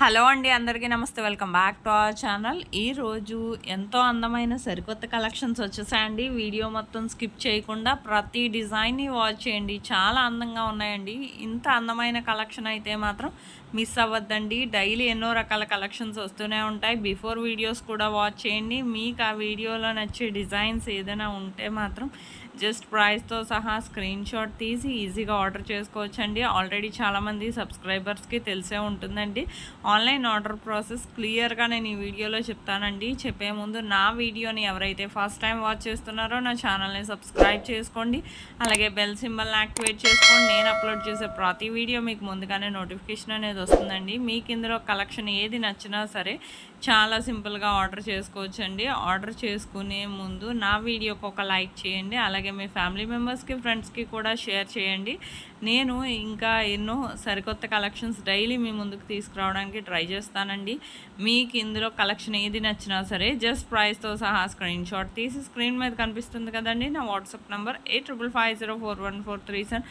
Hello అండి, అందరికీ నమస్తే. Welcome back to our channel. ఈరోజు ఎంతో అందమైన సరికొత్త కలెక్షన్స్ వచ్చేసాయండి. వీడియో మొత్తం స్కిప్ చేయకుండా ప్రతి డిజైన్ని వాచ్ చేయండి. చాలా అందంగా ఉన్నాయండి. ఇంత అందమైన కలెక్షన్ అయితే మాత్రం మిస్ అవ్వద్దండి. డైలీ ఎన్నో రకాల కలెక్షన్స్ వస్తూనే ఉంటాయి. బిఫోర్ వీడియోస్ కూడా వాచ్ చేయండి. మీకు ఆ వీడియోలో నచ్చే డిజైన్స్ ఏదైనా ఉంటే మాత్రం జస్ట్ ప్రైస్తో సహా స్క్రీన్ షాట్ తీసి ఈజీగా ఆర్డర్ చేసుకోవచ్చండి. ఆల్రెడీ చాలామంది సబ్స్క్రైబర్స్కి తెలిసే ఉంటుందండి. ఆన్లైన్ ఆర్డర్ ప్రాసెస్ క్లియర్గా నేను ఈ వీడియోలో చెప్తానండి. చెప్పే ముందు నా వీడియోని ఎవరైతే ఫస్ట్ టైం వాచ్ చేస్తున్నారో నా ఛానల్ని సబ్స్క్రైబ్ చేసుకోండి. అలాగే బెల్ సింబల్ని యాక్టివేట్ చేసుకోండి. నేను అప్లోడ్ చేసే ప్రతి వీడియో మీకు ముందుగానే నోటిఫికేషన్ అనేది వస్తుందండి. మీకు ఇందులో కలెక్షన్ ఏది నచ్చినా సరే చాలా సింపుల్గా ఆర్డర్ చేసుకోవచ్చండి. ఆర్డర్ చేసుకునే ముందు నా వీడియోకి ఒక లైక్ చేయండి. అలాగే మీ ఫ్యామిలీ మెంబర్స్కి, ఫ్రెండ్స్కి కూడా షేర్ చేయండి. నేను ఇంకా ఎన్నో సరికొత్త కలెక్షన్స్ డైలీ మీ ముందుకు తీసుకురావడానికి ట్రై చేస్తానండి. మీకు ఇందులో కలెక్షన్ ఏది నచ్చినా సరే జస్ట్ ప్రైస్తో సహా స్క్రీన్ షాట్ తీసి స్క్రీన్ మీద కనిపిస్తుంది కదండి నా వాట్సాప్ నెంబర్ 85504143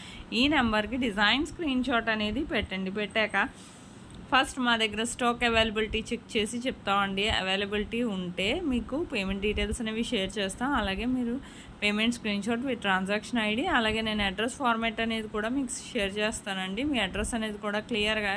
ఈ నెంబర్కి డిజైన్ స్క్రీన్ షాట్ అనేది పెట్టండి. పెట్టాక ఫస్ట్ మా దగ్గర స్టాక్ అవైలబిలిటీ చెక్ చేసి చెప్తామండి. అవైలబిలిటీ ఉంటే మీకు పేమెంట్ డీటెయిల్స్ అనేవి షేర్ చేస్తాం. అలాగే మీరు payment screen shot with transaction ID, అలాగే నేను అడ్రస్ ఫార్మాట్ అనేది కూడా మీకు షేర్ చేస్తానండి. మీ అడ్రస్ అనేది కూడా క్లియర్గా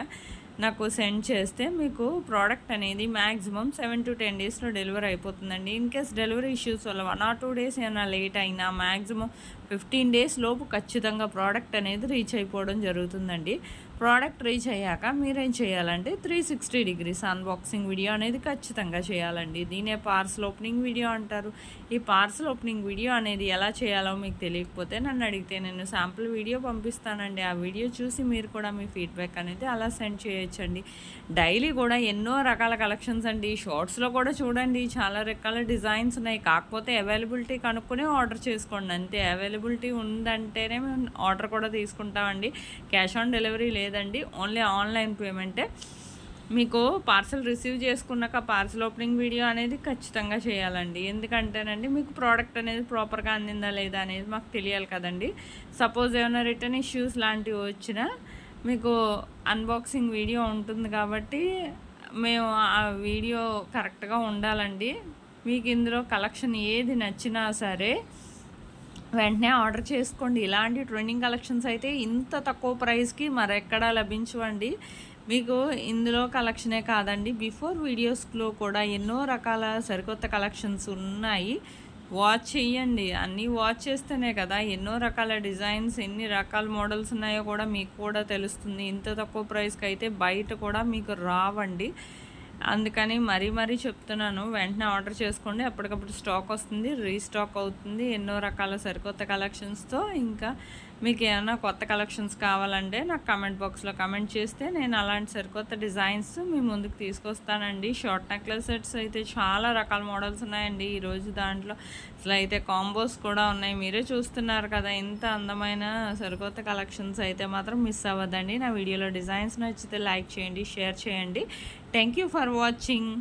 నాకు సెండ్ చేస్తే మీకు ప్రోడక్ట్ అనేది మ్యాక్సిమం 7 to 10 డేస్లో డెలివరీ అయిపోతుందండి. ఇన్ కేస్ డెలివరీ ఇష్యూస్ వల్ల 1 or 2 డేస్ ఏమైనా లేట్ అయినా మ్యాక్సిమం 15 డేస్ లోపు ఖచ్చితంగా ప్రోడక్ట్ అనేది రీచ్ అయిపోవడం జరుగుతుందండి. ప్రోడక్ట్ రీచ్ అయ్యాక మీరేం చేయాలంటే 360 degrees అన్బాక్సింగ్ వీడియో అనేది ఖచ్చితంగా చేయాలండి. దీనే పార్సల్ ఓపెనింగ్ వీడియో అంటారు. ఈ పార్సల్ ఓపెనింగ్ వీడియో అనేది ఎలా చేయాలో మీకు తెలియకపోతే నన్ను అడిగితే నేను శాంపుల్ వీడియో పంపిస్తానండి. ఆ వీడియో చూసి మీరు కూడా మీ ఫీడ్బ్యాక్ అనేది అలా సెండ్ చేయొచ్చండి. డైలీ కూడా ఎన్నో రకాల కలెక్షన్స్ అండి. షార్ట్స్లో కూడా చూడండి, చాలా రకాల డిజైన్స్ ఉన్నాయి. కాకపోతే అవైలబిలిటీ కనుక్కొని ఆర్డర్ చేసుకోండి అంతే. అవైలబిలిటీ ఉందంటేనే మేము ఆర్డర్ కూడా తీసుకుంటామండి. క్యాష్ ఆన్ డెలివరీ లేదండి, ఓన్లీ ఆన్లైన్ పేమెంటే. మీకు పార్సల్ రిసీవ్ చేసుకున్నాక పార్సల్ ఓపెనింగ్ వీడియో అనేది ఖచ్చితంగా చేయాలండి. ఎందుకంటేనండి మీకు ప్రోడక్ట్ అనేది ప్రాపర్గా అందిందా లేదా అనేది మాకు తెలియాలి కదండి. సపోజ్ ఏమైనా రిటర్న్ ఇష్యూస్ లాంటివి వచ్చినా మీకు అన్బాక్సింగ్ వీడియో ఉంటుంది కాబట్టి మేము ఆ వీడియో కరెక్ట్గా ఉండాలండి. మీకు ఇందులో కలెక్షన్ ఏది నచ్చినా సరే వెంటనే ఆర్డర్ చేసుకోండి. ఇలాంటి ట్రెండింగ్ కలెక్షన్స్ అయితే ఇంత తక్కువ ప్రైస్కి మరెక్కడా లభించవండి. మీకు ఇందులో కలెక్షనే కాదండి, బిఫోర్ వీడియోస్లో కూడా ఎన్నో రకాల సరికొత్త కలెక్షన్స్ ఉన్నాయి. వాచ్ చేయండి. అన్నీ వాచ్ చేస్తేనే కదా ఎన్నో రకాల డిజైన్స్, ఎన్ని రకాల మోడల్స్ ఉన్నాయో కూడా మీకు కూడా తెలుస్తుంది. ఇంత తక్కువ ప్రైస్కి అయితే బయట కూడా మీకు రావండి. అందుకని మరీ చెప్తున్నాను, వెంటనే ఆర్డర్ చేసుకోండి. అప్పటికప్పుడు స్టాక్ వస్తుంది, రీస్టాక్ అవుతుంది ఎన్నో రకాల సరికొత్త కలెక్షన్స్తో. ఇంకా మీకు ఏమైనా కొత్త కలెక్షన్స్ కావాలంటే నాకు కామెంట్ బాక్స్లో కామెంట్ చేస్తే నేను అలాంటి సరికొత్త డిజైన్స్ మీ ముందుకు తీసుకొస్తానండి. షార్ట్ నెక్లెస్ సెట్స్ అయితే చాలా రకాల మోడల్స్ ఉన్నాయండి ఈరోజు. దాంట్లో అసలు అయితే కాంబోస్ కూడా ఉన్నాయి. మీరే చూస్తున్నారు కదా. ఇంత అందమైన సరికొత్త కలెక్షన్స్ అయితే మాత్రం మిస్ అవ్వద్దండి. నా వీడియోలో డిజైన్స్ నచ్చితే లైక్ చేయండి, షేర్ చేయండి. Thank you for watching.